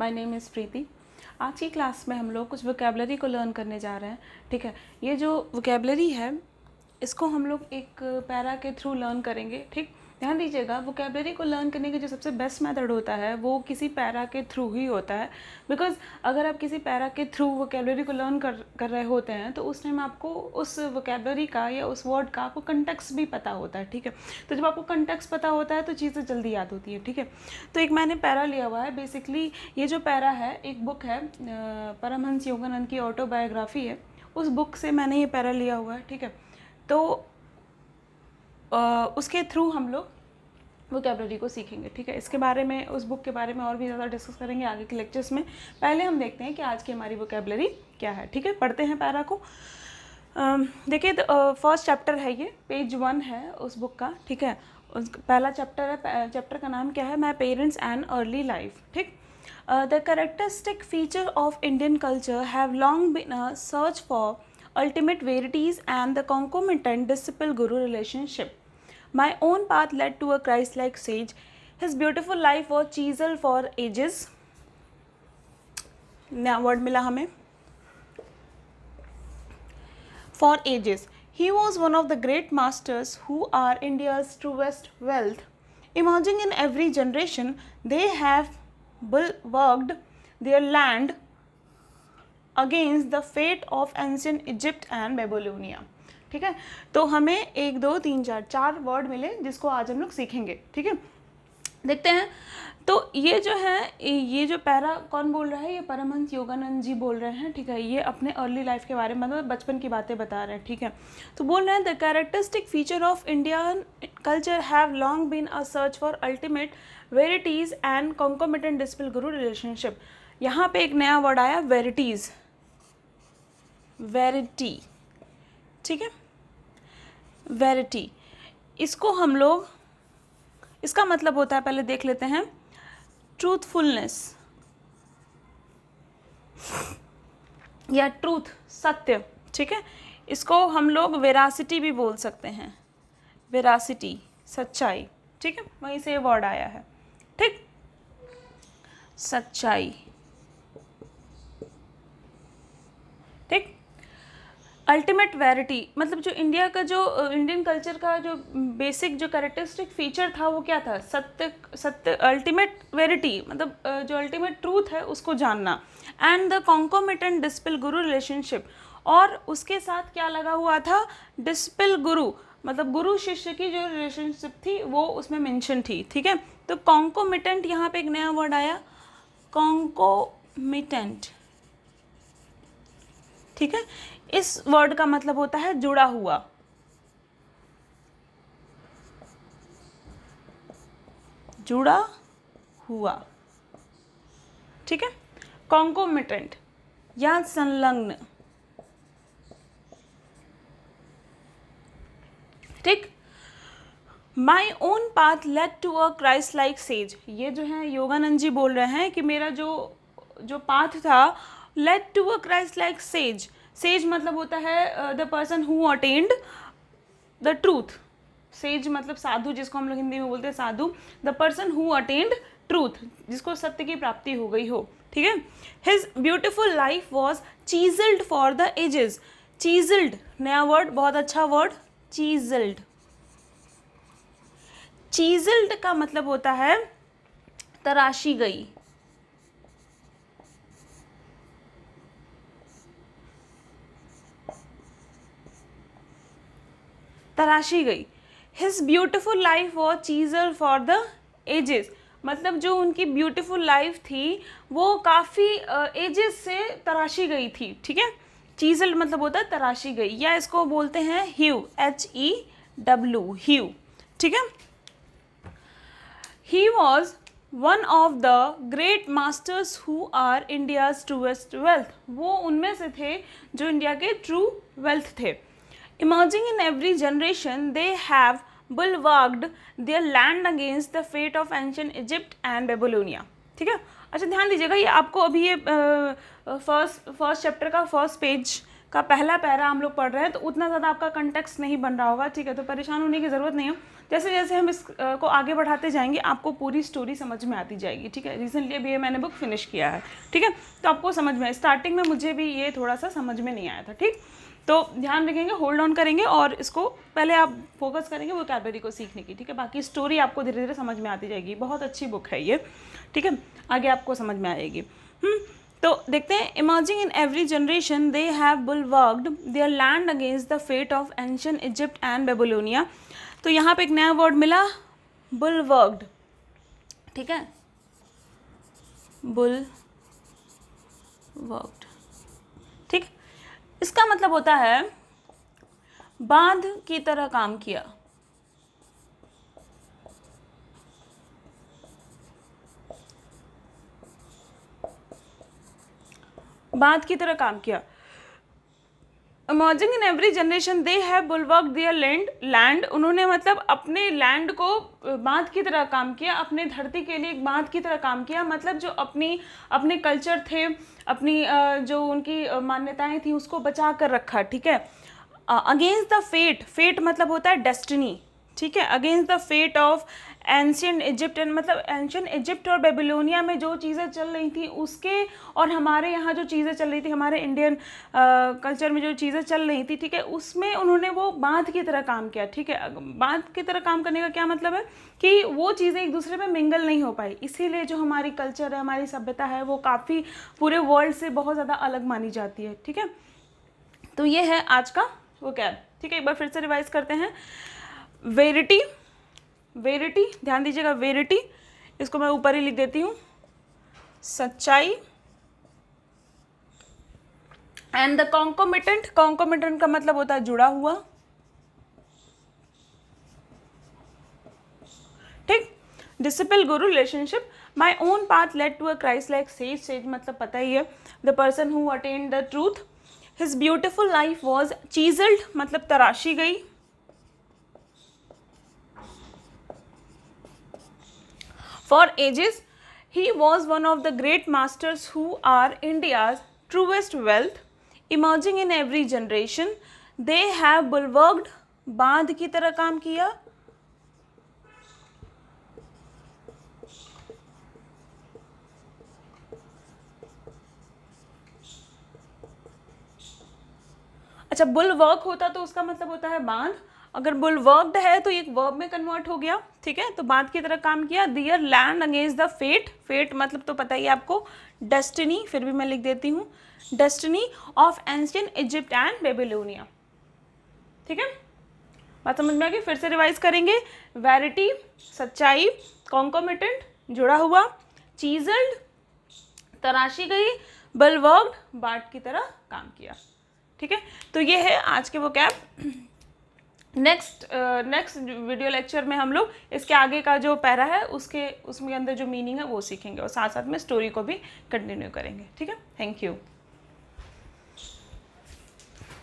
My name is प्रीति। आज की class में हम लोग कुछ वोकेबलरी को लर्न करने जा रहे हैं। ठीक है, ये जो वोकेबलरी है इसको हम लोग एक पैरा के थ्रू लर्न करेंगे। ठीक, ध्यान दीजिएगा, वोकेबलरी को लर्न करने का जो सबसे बेस्ट मेथड होता है वो किसी पैरा के थ्रू ही होता है। बिकॉज अगर आप किसी पैरा के थ्रू वोकेबलरी को लर्न कर रहे होते हैं तो उस टाइम आपको उस वोकेबलरी का या उस वर्ड का आपको कंटेक्स्ट भी पता होता है। ठीक है, तो जब आपको कंटेक्स्ट पता होता है तो चीज़ें जल्दी याद होती है। ठीक है, तो एक मैंने पैरा लिया हुआ है। बेसिकली ये जो पैरा है एक बुक है, परमहंस योगानंद की ऑटोबायोग्राफी है, उस बुक से मैंने ये पैरा लिया हुआ है। ठीक है, तो उसके थ्रू हम लोग वोकेबलरी को सीखेंगे। ठीक है, इसके बारे में, उस बुक के बारे में और भी ज़्यादा डिस्कस करेंगे आगे के लेक्चर्स में। पहले हम देखते हैं कि आज की हमारी वोकेबलरी क्या है। ठीक है, पढ़ते हैं पैरा को। देखिए, फर्स्ट चैप्टर है, ये पेज 1 है उस बुक का। ठीक है, पहला चैप्टर है, चैप्टर का नाम क्या है, my parents and early life. ठीक, the characteristic feature of Indian culture have long been a search for ultimate verities and the concomitant disciple-guru relationship. My own path led to a Christ-like sage. His beautiful life was chiseled for ages. नया word मिला हमें, for ages. He was one of the great masters who are India's truest wealth. Emerging in every generation, they have bulwarked their land against the fate of ancient Egypt and Babylonia. ठीक है, तो हमें 1 2 3 4 word मिले जिसको आज हम लोग सीखेंगे। ठीक है, देखते हैं। तो ये जो है, ये जो पैरा कौन बोल रहा है, ये परमहंस योगानंद जी बोल रहे हैं। ठीक है, ये अपने अर्ली लाइफ के बारे में, मतलब बचपन की बातें बता रहे हैं। ठीक है, तो बोल रहे हैं the characteristic feature of Indian culture have long been a search for ultimate verities and concomitant disciple guru relationship. यहाँ पे एक नया वर्ड आया, वेरिटीज़, वेरिटी। ठीक है, वेरिटी, इसको हम लोग, इसका मतलब होता है, पहले देख लेते हैं, ट्रूथफुलनेस या ट्रूथ, सत्य। ठीक है, इसको हम लोग वेरासिटी भी बोल सकते हैं, वेरासिटी, सच्चाई। ठीक है, वहीं से ये वर्ड आया है। ठीक, सच्चाई। ठीक, अल्टीमेट वेरिटी, मतलब जो इंडिया का, जो इंडियन कल्चर का जो बेसिक जो कैरेक्टरिस्टिक फीचर था वो क्या था, सत्य, अल्टीमेट वेरिटी, मतलब जो अल्टीमेट ट्रूथ है उसको जानना। And the concomitant disciple guru relationship, और उसके साथ क्या लगा हुआ था, डिसिपल गुरु, मतलब गुरु शिष्य की जो रिलेशनशिप थी वो उसमें मेंशन थी। ठीक है, तो कॉन्कोमिटेंट, यहाँ पे एक नया वर्ड आया, कॉन्कोमिटेंट। ठीक है, इस वर्ड का मतलब होता है जुड़ा हुआ, जुड़ा हुआ। ठीक है, कॉन्कोमिटेंट या संलग्न। ठीक, my own path led to a Christ like sage, ये जो है योगानंद जी बोल रहे हैं कि मेरा जो पाथ था, led to a Christ like sage. Sage मतलब होता है the person who attend the truth. Sage मतलब साधु, जिसको हम लोग हिंदी में बोलते हैं साधु। The person who attend truth, जिसको सत्य की प्राप्ति हो गई हो। ठीक है, his beautiful life was chiselled for the ages. Chiselled, नया वर्ड, बहुत अच्छा वर्ड, चीजल्ड। चीजल्ड का मतलब होता है तराशी गई, तराशी गई। His beautiful life was chiselled for the ages, मतलब जो उनकी ब्यूटिफुल लाइफ थी वो काफ़ी एजेस से तराशी गई थी। ठीक है, चीजल मतलब होता है तराशी गई, या इसको बोलते हैं ह्यू, HEW, ह्यू। ठीक है, he was one of the great masters who are India's truest wealth, वो उनमें से थे जो इंडिया के ट्रू वेल्थ थे। Emerging in every generation, they have bulwarked their land against the fate of ancient Egypt and Babylonia. ठीक है, अच्छा ध्यान दीजिएगा, ये आपको अभी ये फर्स्ट चैप्टर का फर्स्ट पेज का पहला पैरा हम लोग पढ़ रहे हैं, तो उतना ज़्यादा आपका कंटेक्स्ट नहीं बन रहा होगा, ठीक है, तो परेशान होने की ज़रूरत नहीं है। जैसे जैसे हम इसको आगे बढ़ाते जाएंगे आपको पूरी स्टोरी समझ में आती जाएगी, ठीक है। रिसेंटली अभी ये मैंने बुक फिनिश किया है, ठीक है, तो आपको समझ में, स्टार्टिंग में मुझे भी ये थोड़ा सा समझ में नहीं आया था, ठीक। तो ध्यान रखेंगे, होल्ड ऑन करेंगे और इसको पहले आप फोकस करेंगे वोकैबुलरी को सीखने की, ठीक है। बाकी स्टोरी आपको धीरे धीरे समझ में आती जाएगी, बहुत अच्छी बुक है ये, ठीक है, आगे आपको समझ में आएगी। तो देखते हैं, emerging in every generation they have bulwarked their land against the fate of ancient Egypt and Babylonia. तो यहाँ पे एक नया वर्ड मिला, बुलवर्क्ड, ठीक है, बुलवर्क्ड, ठीक। इसका मतलब होता है बांध की तरह काम किया, बांध की तरह काम किया। Emerging in every generation they have bulwarked their land, उन्होंने मतलब अपने लैंड को बांध की तरह काम किया, अपने धरती के लिए एक बांध की तरह काम किया, मतलब जो अपने कल्चर थे, अपनी जो उनकी मान्यताएं थी उसको बचा कर रखा, ठीक है। अगेंस्ट द फेट मतलब होता है डेस्टिनी, ठीक है, against the fate of ancient Egypt, मतलब एंशिएंट इजिप्ट और बेबीलोनिया में जो चीज़ें चल रही थी उसके, और हमारे यहाँ जो चीज़ें चल रही थी, हमारे इंडियन कल्चर में जो चीज़ें चल रही थी, ठीक है, उसमें उन्होंने वो बांध की तरह काम किया, ठीक है। बांध की तरह काम करने का क्या मतलब है कि वो चीज़ें एक दूसरे में मिंगल नहीं हो पाई, इसीलिए जो हमारी कल्चर है, हमारी सभ्यता है, वो काफ़ी पूरे वर्ल्ड से बहुत ज़्यादा अलग मानी जाती है, ठीक है। तो ये है आज का वोकैब, ठीक है। एक बार फिर से रिवाइज करते हैं। वेरिटी, वेरिटी, ध्यान दीजिएगा, वेरिटी, इसको मैं ऊपर ही लिख देती हूँ, सच्चाई। एंड द कॉन्कोमिटेंट, कॉन्कोमिटेंट का मतलब होता है जुड़ा हुआ, ठीक। Disciple guru relationship, my own path led to a Christ like sage, sage मतलब पता ही है, the person who attend the truth, his beautiful life was chiselled मतलब तराशी गई, for ages he was one of the great masters who are India's truest wealth, emerging in every generation they have bulwarked, बांध की तरह काम किया, अच्छा bulwark होता तो उसका मतलब होता है बांध, अगर बुलवर्क्ड है तो एक वर्ब में कन्वर्ट हो गया, ठीक है, तो बांध की तरह काम किया। Their land against the fate, fate मतलब तो पता ही आपको डेस्टिनी, फिर भी मैं लिख देती हूँ, destiny of ancient Egypt and Babylonia, ठीक है, बात समझ में आ गई। फिर से रिवाइज करेंगे, वैरिटी सच्चाई, कॉन्कोमिटेंट जुड़ा हुआ, चीजल्ड तराशी गई, बुलवर्क्ड बांध की तरह काम किया, ठीक है। तो ये है आज के वोकैब। नेक्स्ट वीडियो लेक्चर में हम लोग इसके आगे का जो पैरा है उसके अंदर जो मीनिंग है वो सीखेंगे और साथ साथ में स्टोरी को भी कंटिन्यू करेंगे, ठीक है। Thank you.